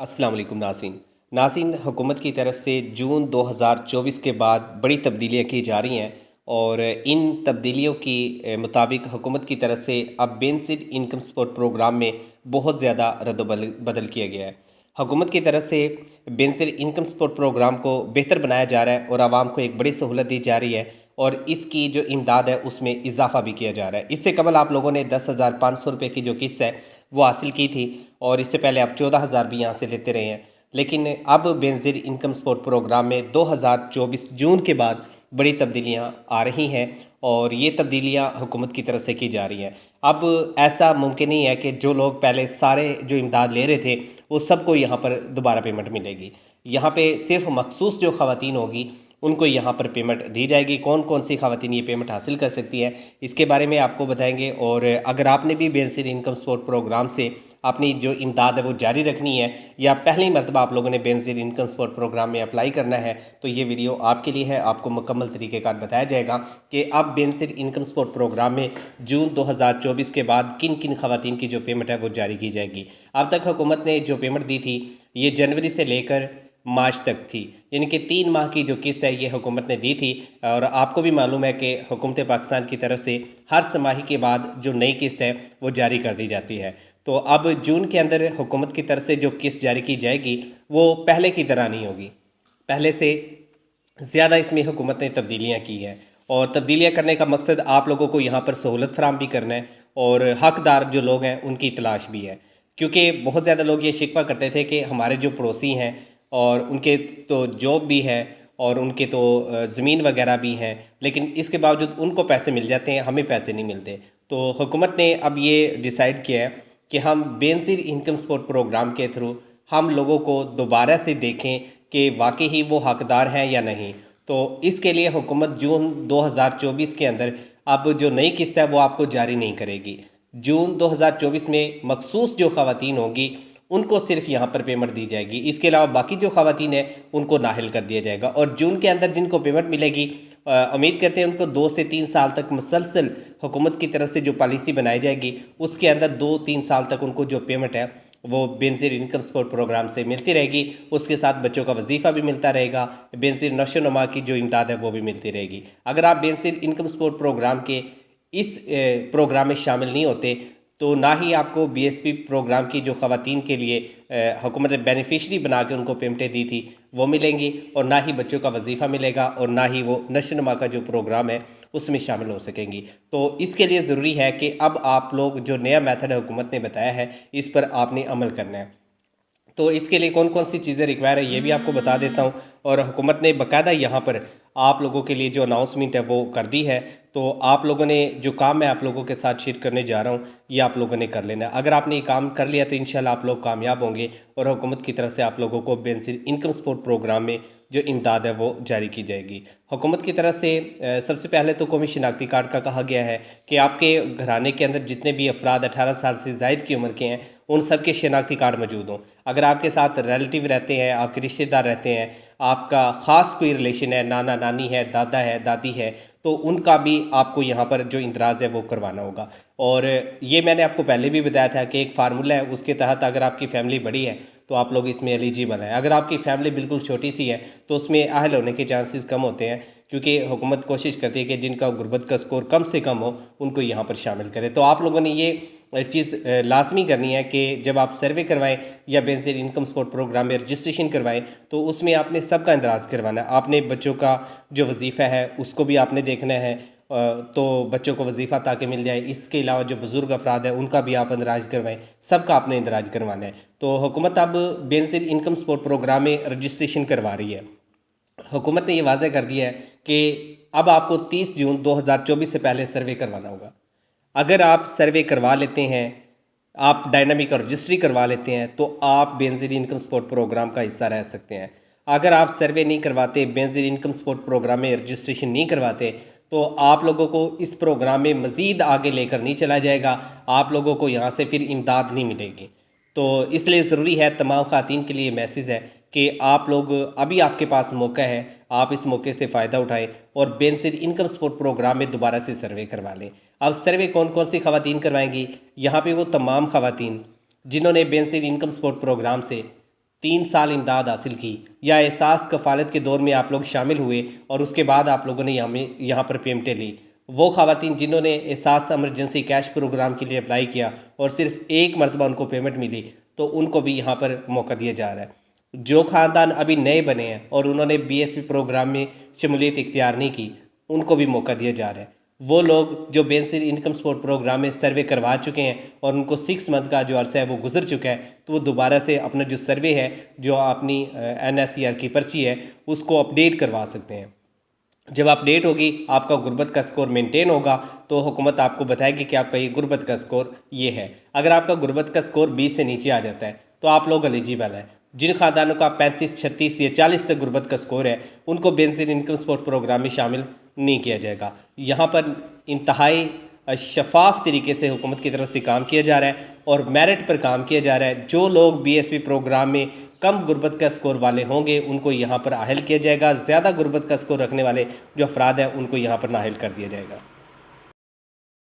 अस्सलाम वालेकुम नाज़रीन हुकूमत की तरफ से जून 2024 के बाद बड़ी तब्दीलियाँ की जा रही हैं और इन तब्दीलियों की मुताबिक हुकूमत की तरफ से अब बेसिक इनकम सपोर्ट प्रोग्राम में बहुत ज़्यादा बदल किया गया है। हुकूमत की तरफ से बेसिक इनकम सपोर्ट प्रोग्राम को बेहतर बनाया जा रहा है और आवाम को एक बड़ी सहूलत दी जा रही है और इसकी जो इमदाद है उसमें इजाफा भी किया जा रहा है। इससे कबल आप लोगों ने 10,500 रुपये की जो किस्त है वो हासिल की थी और इससे पहले आप 14,000 भी यहाँ से लेते रहे हैं। लेकिन अब बेनज़ीर इनकम सपोर्ट प्रोग्राम में 2024 जून के बाद बड़ी तब्दीलियाँ आ रही हैं और ये तब्दीलियाँ हुकूमत की तरफ से की जा रही हैं। अब ऐसा मुमकिन नहीं है कि जो लोग पहले सारे जो इमदाद ले रहे थे वो सबको यहाँ पर दोबारा पेमेंट मिलेगी। यहाँ पे सिर्फ मखसूस जो ख़वातीन होगी उनको यहाँ पर पेमेंट दी जाएगी। कौन कौन सी ख़वातीन ये पेमेंट हासिल कर सकती है इसके बारे में आपको बताएंगे। और अगर आपने भी बेनज़ीर इनकम सपोर्ट प्रोग्राम से अपनी जो इमदाद है वो जारी रखनी है या पहली मरतबा आप लोगों ने बेनज़ीर इनकम सपोर्ट प्रोग्राम में अप्लाई करना है तो ये वीडियो आपके लिए है। आपको मुकम्मल तरीक़ेकार बताया जाएगा कि अब बेनज़ीर इनकम सपोर्ट प्रोग्राम में जून 2024 के बाद किन किन ख़वातीन की जो पेमेंट है वो जारी की जाएगी। अब तक हुकूमत ने जो पेमेंट दी थी ये जनवरी से लेकर मार्च तक थी, यानी कि 3 माह की जो किस्त है ये हुकूमत ने दी थी। और आपको भी मालूम है कि हुकूमत पाकिस्तान की तरफ से हर छमाही के बाद जो नई किस्त है वो जारी कर दी जाती है। तो अब जून के अंदर हुकूमत की तरफ से जो किस्त जारी की जाएगी वो पहले की तरह नहीं होगी, पहले से ज़्यादा इसमें हुकूमत ने तब्दीलियाँ की हैं और तब्दीलियाँ करने का मकसद आप लोगों को यहाँ पर सहूलत फराम भी करना है और हक़दार जो लोग हैं उनकी तलाश भी है। क्योंकि बहुत ज़्यादा लोग ये शिकवा करते थे कि हमारे जो पड़ोसी हैं और उनके तो जॉब भी है और उनके तो ज़मीन वगैरह भी हैं, लेकिन इसके बावजूद उनको पैसे मिल जाते हैं, हमें पैसे नहीं मिलते। तो हुकूमत ने अब ये डिसाइड किया है कि हम बेनज़ीर इनकम सपोर्ट प्रोग्राम के थ्रू हम लोगों को दोबारा से देखें कि वाकई ही वो हक़दार हैं या नहीं। तो इसके लिए हुकूमत जून 2024 के अंदर अब जो नई किस्त है वो आपको जारी नहीं करेगी। जून 2024 में मखसूस जो ख़वातीन होंगी उनको सिर्फ यहाँ पर पेमेंट दी जाएगी। इसके अलावा बाकी जो ख़वातीन हैं उनको नाहिल कर दिया जाएगा। और जून के अंदर जिनको पेमेंट मिलेगी उम्मीद करते हैं उनको 2 से 3 साल तक मुसलसल हुकूमत की तरफ से जो पॉलिसी बनाई जाएगी उसके अंदर 2-3 साल तक उनको जो पेमेंट है वो बेनज़ीर इनकम सपोर्ट प्रोग्राम से मिलती रहेगी। उसके साथ बच्चों का वजीफ़ा भी मिलता रहेगा, बेनज़ीर नशो नुमा की जो इमदाद है वो भी मिलती रहेगी। अगर आप बेनज़ीर इनकम सपोर्ट प्रोग्राम के इस प्रोग्राम में शामिल नहीं होते तो ना ही आपको बीएसपी प्रोग्राम की जो ख़वातीन के लिए हुकूमत ने बेनिफिशरी बना के उनको पेमेंटें दी थी वो मिलेंगी और ना ही बच्चों का वजीफ़ा मिलेगा और ना ही वो नशो नुमा का जो प्रोग्राम है उसमें शामिल हो सकेंगी। तो इसके लिए ज़रूरी है कि अब आप लोग जो नया मेथड हुकूमत ने बताया है इस पर आपने अमल करना है। तो इसके लिए कौन कौन सी चीज़ें रिक्वायर है ये भी आपको बता देता हूँ। और हुकूमत ने बाकायदा यहाँ पर आप लोगों के लिए जो अनाउंसमेंट है वो कर दी है। तो आप लोगों ने जो काम मैं आप लोगों के साथ शेयर करने जा रहा हूँ ये आप लोगों ने कर लेना है। अगर आपने ये काम कर लिया तो इंशाल्लाह आप लोग कामयाब होंगे और हुकूमत की तरफ से आप लोगों को बेनज़ीर इनकम सपोर्ट प्रोग्राम में जो इमदाद है वो जारी की जाएगी। हुकूमत की तरफ से सबसे पहले तो कौमी शनाख्ती कार्ड का कहा गया है कि आपके घराने के अंदर जितने भी अफराद 18 साल से ज़ायद की उम्र के हैं उन सब के शनाख्ती कार्ड मौजूद हों। अगर आपके साथ रिलेटिव रहते हैं, आपके रिश्तेदार रहते हैं, आपका ख़ास कोई रिलेशन है, नाना नानी है, दादा है, दादी है, तो उनका भी आपको यहाँ पर जो इंदराज है वो करवाना होगा। और ये मैंने आपको पहले भी बताया था कि एक फार्मूला है, उसके तहत अगर आपकी फ़ैमिली बड़ी है तो आप लोग इसमें एलिजिबल हैं। अगर आपकी फ़ैमिली बिल्कुल छोटी सी है तो उसमें अहल होने के चांसेस कम होते हैं, क्योंकि हुकूमत कोशिश करती है कि जिनका गुर्बत का स्कोर कम से कम हो उनको यहाँ पर शामिल करें। तो आप लोगों ने ये चीज़ लाजमी करनी है कि जब आप सर्वे करवाएं या बेनज़ीर इनकम सपोर्ट प्रोग्राम में रजिस्ट्रेशन करवाएं तो उसमें आपने सबका इंदराज करवाना है। आपने बच्चों का जो वजीफ़ा है उसको भी आपने देखना है, तो बच्चों को वजीफ़ा ताकि मिल जाए। इसके अलावा जो बुज़ुर्ग अफराद हैं उनका भी आप इंदराज करवाएं, सबका आपने इंदराज करवाना है। तो हुकूमत अब बेनज़ीर इनकम सपोर्ट प्रोग्राम में रजिस्ट्रेशन करवा रही है। हुकूमत ने ये वाज़ह कर दिया है कि अब आपको 30 जून 2024 से पहले सर्वे करवाना होगा। अगर आप सर्वे करवा लेते हैं, आप डायनामिक और रजिस्ट्री करवा लेते हैं तो आप बेनज़ीर इनकम सपोर्ट प्रोग्राम का हिस्सा रह सकते हैं। अगर आप सर्वे नहीं करवाते, बेनज़ीर इनकम सपोर्ट प्रोग्राम में रजिस्ट्रेशन नहीं करवाते तो आप लोगों को इस प्रोग्राम में मज़ीद आगे लेकर नहीं चला जाएगा, आप लोगों को यहाँ से फिर इमदाद नहीं मिलेगी। तो इसलिए ज़रूरी है, तमाम ख़वातीन के लिए मैसेज है कि आप लोग अभी आपके पास मौका है, आप इस मौके से फ़ायदा उठाएं और बेनज़ीर इनकम सपोर्ट प्रोग्राम में दोबारा से सर्वे करवा लें। अब सर्वे कौन कौन सी ख़वातीन करवाएंगी? यहाँ पे वो तमाम ख़वातीन जिन्होंने बेनज़ीर इनकम सपोर्ट प्रोग्राम से 3 سال امداد حاصل کی یا احساس کفالت کے دور میں آپ لوگ شامل ہوئے اور اس کے بعد آپ لوگوں نے یہاں پر پیمنٹیں لی، وہ خواتین جنہوں نے احساس ایمرجنسی کیش پروگرام کے لیے اپلائی کیا اور صرف ایک مرتبہ ان کو پیمنٹ ملی، تو ان کو بھی یہاں پر موقع دیا جا رہا ہے۔ جو خاندان ابھی نئے بنے ہیں اور انہوں نے BSP پروگرام میں شمولیت اختیار نہیں کی، ان کو بھی موقع دیا جا رہا ہے۔ وہ لوگ جو بینظیر انکم سپورٹ پروگرام میں سروے کروا چکے ہیں اور ان کو 6 منتھ کا جو عرصہ ہے وہ گزر چکا ہے، تو وہ دوبارہ سے اپنا جو سروے ہے، جو اپنی NSER کی پرچی ہے، اس کو اپڈیٹ کروا سکتے ہیں۔ جب اپڈیٹ ہوگی، آپ کا غربت کا سکور مینٹین ہوگا، تو حکومت آپ کو بتائے گی کہ آپ کا یہ غربت کا سکور یہ ہے۔ اگر آپ کا غربت کا سکور 20 سے نیچے آ جاتا ہے تو آپ لوگ ایلیجیبل ہیں۔ جن خاندانوں کا 35، 36 یا 40 تک غربت کا سکور ہے، ان کو بینظیر انکم سپورٹ پروگرام میں شامل نہیں کیا جائے گا۔ یہاں پر انتہائی شفاف طریقے سے حکومت کی طرف سے کام کیا جا رہا ہے اور میرٹ پر کام کیا جا رہا ہے۔ جو لوگ BSP پروگرام میں کم غربت کا سکور والے ہوں گے، ان کو یہاں پر اہل کیا جائے گا۔ زیادہ غربت کا سکور رکھنے والے جو افراد ہیں، ان کو یہاں پر نااہل کر دیا جائے گا۔